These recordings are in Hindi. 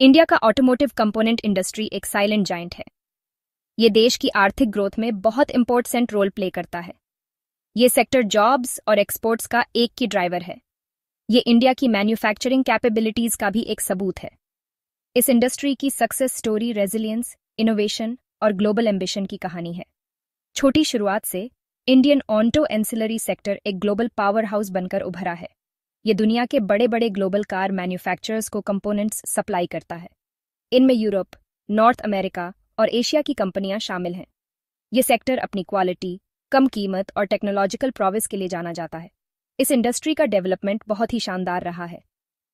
इंडिया का ऑटोमोटिव कंपोनेंट इंडस्ट्री एक साइलेंट जायंट है। ये देश की आर्थिक ग्रोथ में बहुत इंपॉर्टेंट रोल प्ले करता है। ये सेक्टर जॉब्स और एक्सपोर्ट्स का एक की ड्राइवर है। ये इंडिया की मैन्युफैक्चरिंग कैपेबिलिटीज का भी एक सबूत है। इस इंडस्ट्री की सक्सेस स्टोरी रेजिलियंस, इनोवेशन और ग्लोबल एम्बिशन की कहानी है। छोटी शुरुआत से इंडियन ऑटो एंसिलरी सेक्टर एक ग्लोबल पावर हाउस बनकर उभरा है। ये दुनिया के बड़े बड़े ग्लोबल कार मैन्युफैक्चरर्स को कंपोनेंट्स सप्लाई करता है। इनमें यूरोप, नॉर्थ अमेरिका और एशिया की कंपनियां शामिल हैं। ये सेक्टर अपनी क्वालिटी, कम कीमत और टेक्नोलॉजिकल प्रोग्रेस के लिए जाना जाता है। इस इंडस्ट्री का डेवलपमेंट बहुत ही शानदार रहा है।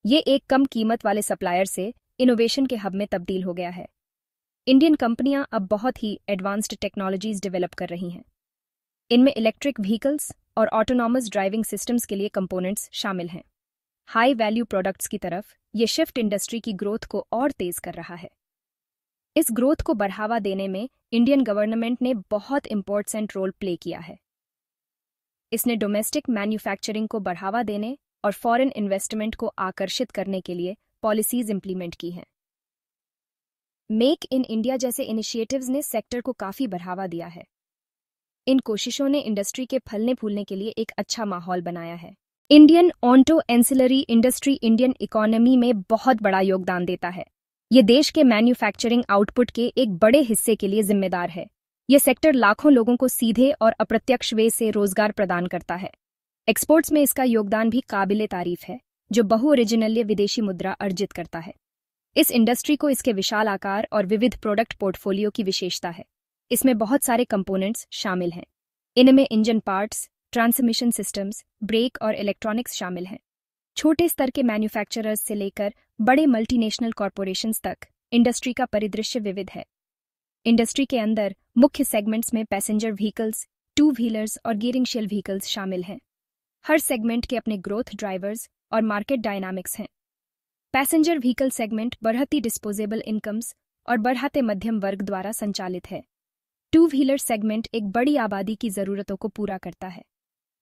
ये एक कम कीमत वाले सप्लायर से इनोवेशन के हब में तब्दील हो गया है। इंडियन कंपनियां अब बहुत ही एडवांस्ड टेक्नोलॉजीज डेवलप कर रही हैं। इनमें इलेक्ट्रिक व्हीकल्स और ऑटोनॉमस ड्राइविंग सिस्टम्स के लिए कंपोनेंट्स शामिल हैं। हाई वैल्यू प्रोडक्ट्स की तरफ ये शिफ्ट इंडस्ट्री की ग्रोथ को और तेज कर रहा है। इस ग्रोथ को बढ़ावा देने में इंडियन गवर्नमेंट ने बहुत इंपॉर्टेंट रोल प्ले किया है। इसने डोमेस्टिक मैन्युफैक्चरिंग को बढ़ावा देने और फॉरेन इन्वेस्टमेंट को आकर्षित करने के लिए पॉलिसीज इंप्लीमेंट की हैं। मेक इन इंडिया जैसे इनिशिएटिव्स ने सेक्टर को काफी बढ़ावा दिया है। इन कोशिशों ने इंडस्ट्री के फलने फूलने के लिए एक अच्छा माहौल बनाया है। Indian auto ancillary industry Indian economy में बहुत बड़ा योगदान देता है। ये देश के मैन्युफैक्चरिंग आउटपुट के एक बड़े हिस्से के लिए जिम्मेदार है। ये सेक्टर लाखों लोगों को सीधे और अप्रत्यक्ष वे से रोजगार प्रदान करता है। एक्सपोर्ट्स में इसका योगदान भी काबिले तारीफ है, जो बहु ओरिजिनल विदेशी मुद्रा अर्जित करता है। इस इंडस्ट्री को इसके विशाल आकार और विविध प्रोडक्ट पोर्टफोलियो की विशेषता है। इसमें बहुत सारे कंपोनेंट्स शामिल हैं। इनमें engine parts, transmission systems, brake और इलेक्ट्रॉनिक्स शामिल हैं। छोटे स्तर के मैन्युफैक्चरर्स से लेकर बड़े मल्टीनेशनल कॉरपोरेशंस तक इंडस्ट्री का परिदृश्य विविध है। इंडस्ट्री के अंदर मुख्य सेगमेंट्स में पैसेंजर व्हीकल्स, टू व्हीलर्स और गियरिंग शेल व्हीकल्स शामिल हैं। हर सेगमेंट के अपने ग्रोथ ड्राइवर्स और मार्केट डायनामिक्स हैं। पैसेंजर व्हीकल सेगमेंट बढ़ती डिस्पोजेबल इनकम्स और बढ़ते मध्यम वर्ग द्वारा संचालित है। टू व्हीलर सेगमेंट एक बड़ी आबादी की जरूरतों को पूरा करता है।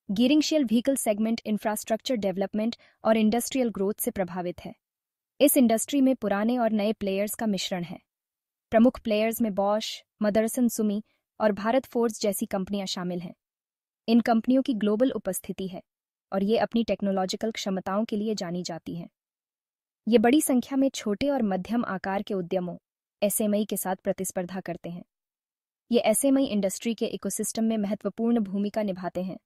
गियरिंग शेल व्हीकल सेगमेंट इंफ्रास्ट्रक्चर डेवलपमेंट और इंडस्ट्रियल ग्रोथ से प्रभावित है। इस इंडस्ट्री में पुराने और नए प्लेयर्स का मिश्रण है। प्रमुख प्लेयर्स में बॉश, मदरसन सुमी और भारत फोर्ज जैसी कंपनियां शामिल हैं। इन कंपनियों की ग्लोबल उपस्थिति है और ये अपनी टेक्नोलॉजिकल क्षमताओं के लिए जानी जाती हैं। ये बड़ी संख्या में छोटे और मध्यम आकार के उद्यमों एसएमई के साथ प्रतिस्पर्धा करते हैं। ये एसएमई इंडस्ट्री के इकोसिस्टम में महत्वपूर्ण भूमिका निभाते हैं,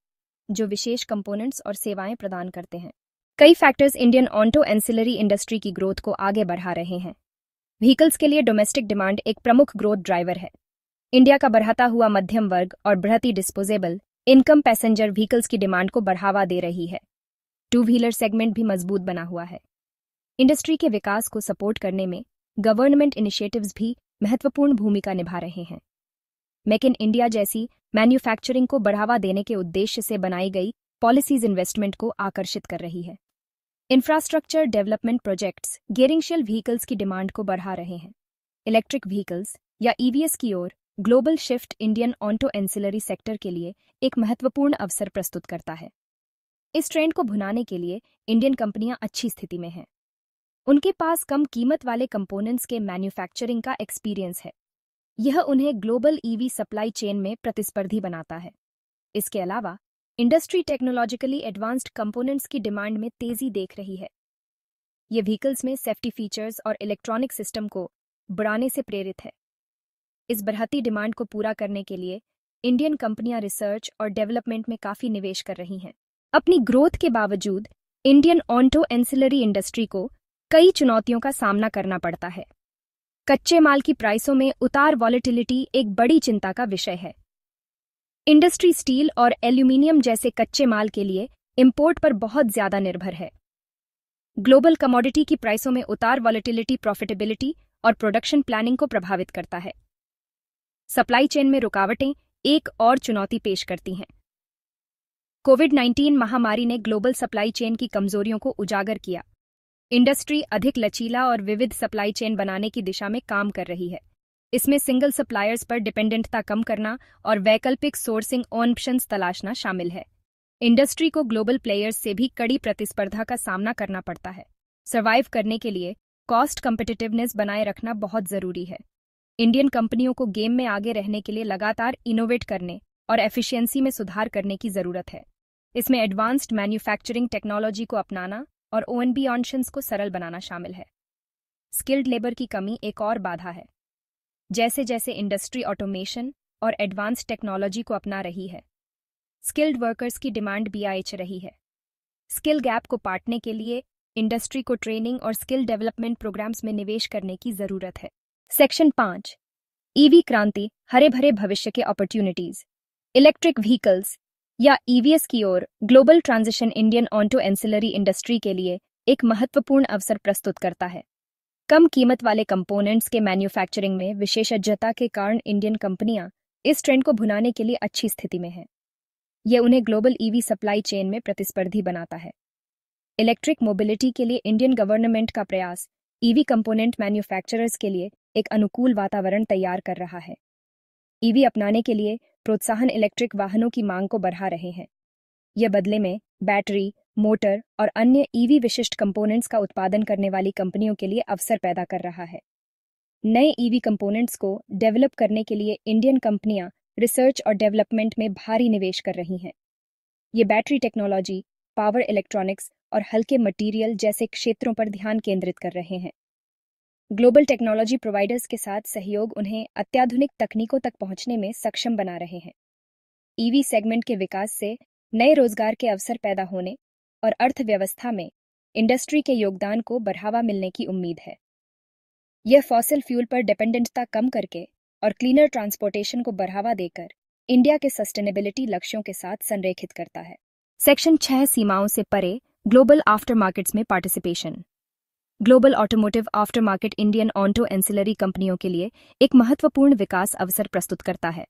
जो विशेष कंपोनेंट्स और सेवाएं प्रदान करते हैं। कई factors Indian auto ancillary industry की ग्रोथ को आगे बढ़ा रहे हैं। व्हीकल्स के लिए डोमेस्टिक डिमांड एक प्रमुख ग्रोथ ड्राइवर है। इंडिया का बढ़ता हुआ मध्यम वर्ग और बढ़ती डिस्पोजेबल इनकम पैसेंजर व्हीकल्स की डिमांड को बढ़ावा दे रही है। टू व्हीलर सेगमेंट भी मजबूत बना हुआ है। इंडस्ट्री के विकास को सपोर्ट करने में गवर्नमेंट इनिशिएटिव्स भी महत्वपूर्ण भूमिका निभा रहे हैं। मेक इन इंडिया जैसी मैन्युफैक्चरिंग को बढ़ावा देने के उद्देश्य से बनाई गई पॉलिसीज इन्वेस्टमेंट को आकर्षित कर रही है। Infrastructure development projects gearing shell vehicles की डिमांड को बढ़ा रहे हैं। इलेक्ट्रिक व्हीकल्स या ईवीएस की ओर global shift Indian auto ancillary sector के लिए एक महत्वपूर्ण अवसर प्रस्तुत करता है। इस ट्रेंड को भुनाने के लिए इंडियन कंपनियां अच्छी स्थिति में हैं। उनके पास कम कीमत वाले कंपोनेंट्स के मैन्युफैक्चरिंग का एक्सपीरियंस है। यह उन्हें ग्लोबल ईवी सप्लाई चेन में प्रतिस्पर्धी बनाता है। इसके अलावा इंडस्ट्री टेक्नोलॉजिकली एडवांस्ड कंपोनेंट्स की डिमांड में तेजी देख रही है। ये व्हीकल्स में सेफ्टी फीचर्स और इलेक्ट्रॉनिक सिस्टम को बढ़ाने से प्रेरित है। इस बढ़ती डिमांड को पूरा करने के लिए इंडियन कंपनियां रिसर्च और डेवलपमेंट में काफी निवेश कर रही हैं। अपनी ग्रोथ के बावजूद इंडियन ऑटो एंसिलरी इंडस्ट्री को कई चुनौतियों का सामना करना पड़ता है। कच्चे माल की प्राइसों में उतार वॉलेटिलिटी एक बड़ी चिंता का विषय है। इंडस्ट्री स्टील और एल्यूमिनियम जैसे कच्चे माल के लिए इंपोर्ट पर बहुत ज्यादा निर्भर है। ग्लोबल कमोडिटी की प्राइसों में उतार वॉलेटिलिटी प्रॉफिटेबिलिटी और प्रोडक्शन प्लानिंग को प्रभावित करता है। सप्लाई चेन में रुकावटें एक और चुनौती पेश करती हैं। कोविड-19 महामारी ने ग्लोबल सप्लाई चेन की कमजोरियों को उजागर किया। इंडस्ट्री अधिक लचीला और विविध सप्लाई चेन बनाने की दिशा में काम कर रही है। इसमें सिंगल सप्लायर्स पर डिपेंडेंटता कम करना और वैकल्पिक सोर्सिंग ऑप्शंस तलाशना शामिल है। इंडस्ट्री को ग्लोबल प्लेयर्स से भी कड़ी प्रतिस्पर्धा का सामना करना पड़ता है। सर्वाइव करने के लिए कॉस्ट कम्पिटिटिवनेस बनाए रखना बहुत जरूरी है। इंडियन कंपनियों को गेम में आगे रहने के लिए लगातार इनोवेट करने और एफिशिएंसी में सुधार करने की जरूरत है। इसमें एडवांस्ड मैन्युफैक्चरिंग टेक्नोलॉजी को अपनाना और ओएनबी ऑप्शंस को सरल बनाना शामिल है। स्किल्ड लेबर की कमी एक और बाधा है। जैसे जैसे इंडस्ट्री ऑटोमेशन और एडवांस्ड टेक्नोलॉजी को अपना रही है, स्किल्ड वर्कर्स की डिमांड भी बढ़ रही है। स्किल गैप को पाटने के लिए इंडस्ट्री को ट्रेनिंग और स्किल डेवलपमेंट प्रोग्राम्स में निवेश करने की जरूरत है। सेक्शन 5, ईवी क्रांति, हरे भरे भविष्य के अपॉर्चुनिटीज। इलेक्ट्रिक व्हीकल्स या ईवीएस की ओर global transition Indian auto ancillary industry के लिए एक महत्वपूर्ण अवसर प्रस्तुत करता है। कम कीमत वाले कंपोनेंट्स के मैन्युफैक्चरिंग में विशेषज्ञता के कारण इंडियन कंपनियां इस ट्रेंड को भुनाने के लिए अच्छी स्थिति में हैं। यह उन्हें ग्लोबल ईवी सप्लाई चेन में प्रतिस्पर्धी बनाता है। इलेक्ट्रिक मोबिलिटी के लिए इंडियन गवर्नमेंट का प्रयास ईवी कंपोनेंट मैन्युफैक्चरर्स के लिए एक अनुकूल वातावरण तैयार कर रहा है। ईवी अपनाने के लिए प्रोत्साहन इलेक्ट्रिक वाहनों की मांग को बढ़ा रहे हैं। यह बदले में बैटरी, मोटर और अन्य ईवी विशिष्ट कंपोनेंट्स का उत्पादन करने वाली कंपनियों के लिए अवसर पैदा कर रहा है। नए ईवी कंपोनेंट्स को डेवलप करने के लिए इंडियन कंपनियां रिसर्च और डेवलपमेंट में भारी निवेश कर रही हैं। ये बैटरी टेक्नोलॉजी, पावर इलेक्ट्रॉनिक्स और हल्के मटेरियल जैसे क्षेत्रों पर ध्यान केंद्रित कर रहे हैं। ग्लोबल टेक्नोलॉजी प्रोवाइडर्स के साथ सहयोग उन्हें अत्याधुनिक तकनीकों तक पहुंचने में सक्षम बना रहे हैं। ईवी सेगमेंट के विकास से नए रोजगार के अवसर पैदा होने और अर्थव्यवस्था में इंडस्ट्री के योगदान को बढ़ावा मिलने की उम्मीद है। यह फॉसिल फ्यूल पर डिपेंडेंटता कम करके और क्लीनर ट्रांसपोर्टेशन को बढ़ावा देकर इंडिया के सस्टेनेबिलिटी लक्ष्यों के साथ संरेखित करता है। सेक्शन 6, सीमाओं से परे ग्लोबल आफ्टर मार्केट्स में participation. Global automotive after market Indian auto ancillary कंपनियों के लिए एक महत्वपूर्ण विकास अवसर प्रस्तुत करता है।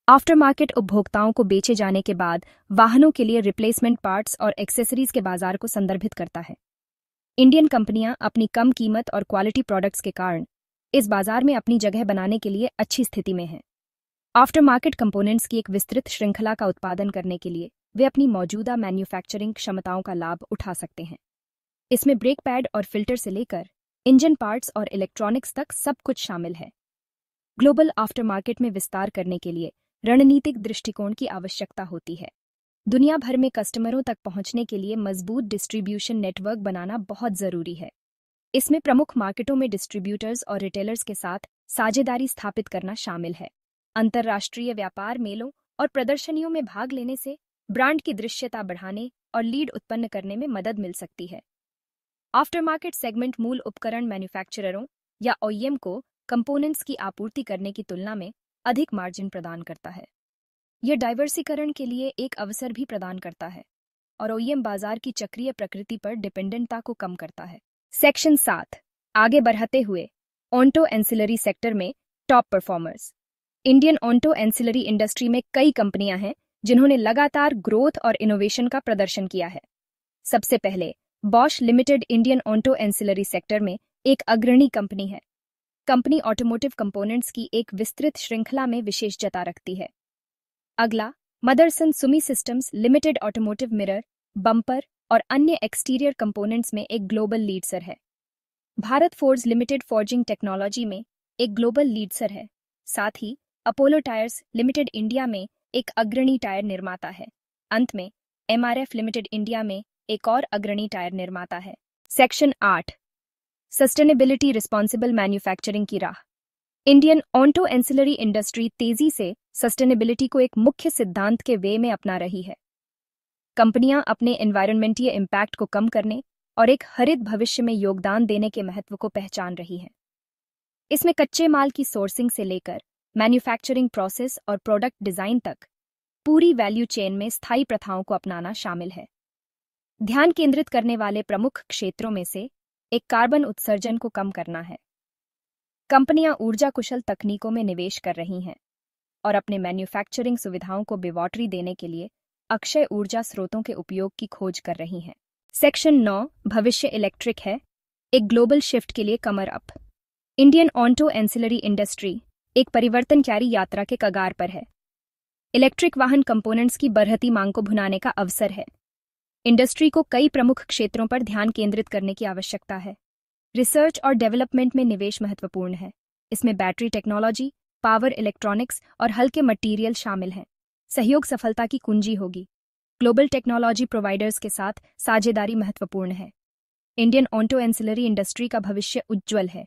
आफ्टर मार्केट उपभोक्ताओं को बेचे जाने के बाद वाहनों के लिए रिप्लेसमेंट पार्ट्स और एक्सेसरीज के बाजार को संदर्भित करता है। इंडियन कंपनियां अपनी कम कीमत और क्वालिटी प्रोडक्ट्स के कारण इस बाजार में अपनी जगह बनाने के लिए अच्छी स्थिति में हैं। आफ्टर मार्केट कंपोनेंट्स की एक विस्तृत श्रृंखला का उत्पादन करने के लिए वे अपनी मौजूदा मैन्युफैक्चरिंग क्षमताओं का लाभ उठा सकते हैं। इसमें ब्रेक पैड और फिल्टर से लेकर इंजन पार्ट्स और इलेक्ट्रॉनिक्स तक सब कुछ शामिल है। ग्लोबल आफ्टर मार्केट में विस्तार करने के लिए रणनीतिक दृष्टिकोण की आवश्यकता होती है। दुनिया भर में कस्टमरों तक पहुंचने के लिए मजबूत डिस्ट्रीब्यूशन नेटवर्क बनाना बहुत जरूरी है। इसमें प्रमुख मार्केटों में डिस्ट्रीब्यूटर्स और रिटेलर्स के साथ साझेदारी स्थापित करना शामिल है। अंतर्राष्ट्रीय व्यापार मेलों और प्रदर्शनियों में भाग लेने से ब्रांड की दृश्यता बढ़ाने और लीड उत्पन्न करने में मदद मिल सकती है। आफ्टर मार्केट सेगमेंट मूल उपकरण मैन्युफैक्चररों या ओईएम को कंपोनेंट्स की आपूर्ति करने की तुलना में अधिक मार्जिन प्रदान करता है। यह डाइवर्सीकरण के लिए एक अवसर भी प्रदान करता है और ओईएम बाजार की चक्रीय प्रकृति पर डिपेंडेंटता को कम करता है। सेक्शन 7, आगे बढ़ते हुए ऑटो एंसिलरी सेक्टर में top performers. Indian auto ancillary industry में कई कंपनियां हैं जिन्होंने लगातार ग्रोथ और इनोवेशन का प्रदर्शन किया है। सबसे पहले Bosch limited Indian auto ancillary sector में एक अग्रणी कंपनी है। कंपनी ऑटोमोटिव कंपोनेंट्स की एक विस्तृत श्रृंखला में विशेषज्ञता रखती है। अगला Motherson Sumi Systems Limited automotive mirror, bumper और अन्य एक्सटीरियर कंपोनेंट्स में एक ग्लोबल लीडर है। Bharat Forge Limited forging technology में एक ग्लोबल लीडर है। साथ ही अपोलो टायर्स लिमिटेड इंडिया में एक अग्रणी टायर निर्माता है। अंत में एमआरएफ लिमिटेड इंडिया में एक और अग्रणी टायर निर्माता है। सेक्शन 8, सस्टेनेबिलिटी रिस्पॉन्सिबल मैन्युफैक्चरिंग की राह। इंडियन ऑटो एंसिलरी इंडस्ट्री तेजी से सस्टेनेबिलिटी को एक मुख्य सिद्धांत के वे में अपना रही है। कंपनियां अपने एनवायरमेंटीय इम्पैक्ट को कम करने और एक हरित भविष्य में योगदान देने के महत्व को पहचान रही हैं। इसमें कच्चे माल की सोर्सिंग से लेकर मैन्युफैक्चरिंग प्रोसेस और प्रोडक्ट डिजाइन तक पूरी वैल्यू चेन में स्थायी प्रथाओं को अपनाना शामिल है। ध्यान केंद्रित करने वाले प्रमुख क्षेत्रों में से एक कार्बन उत्सर्जन को कम करना है। कंपनियां ऊर्जा कुशल तकनीकों में निवेश कर रही हैं और अपने मैन्युफैक्चरिंग सुविधाओं को बेवॉटरी देने के लिए अक्षय ऊर्जा स्रोतों के उपयोग की खोज कर रही हैं। सेक्शन 9, भविष्य इलेक्ट्रिक है, एक ग्लोबल शिफ्ट के लिए कमर अप। इंडियन ऑटो एंसिलरी इंडस्ट्री एक परिवर्तनकारी यात्रा के कगार पर है। इलेक्ट्रिक वाहन कंपोनेंट्स की बढ़ती मांग को भुनाने का अवसर है। इंडस्ट्री को कई प्रमुख क्षेत्रों पर ध्यान केंद्रित करने की आवश्यकता है। रिसर्च और डेवलपमेंट में निवेश महत्वपूर्ण है। इसमें बैटरी टेक्नोलॉजी, पावर इलेक्ट्रॉनिक्स और हल्के मटेरियल शामिल हैं। सहयोग सफलता की कुंजी होगी। ग्लोबल टेक्नोलॉजी प्रोवाइडर्स के साथ साझेदारी महत्वपूर्ण है। इंडियन ऑटो एंसिलरी इंडस्ट्री का भविष्य उज्ज्वल है।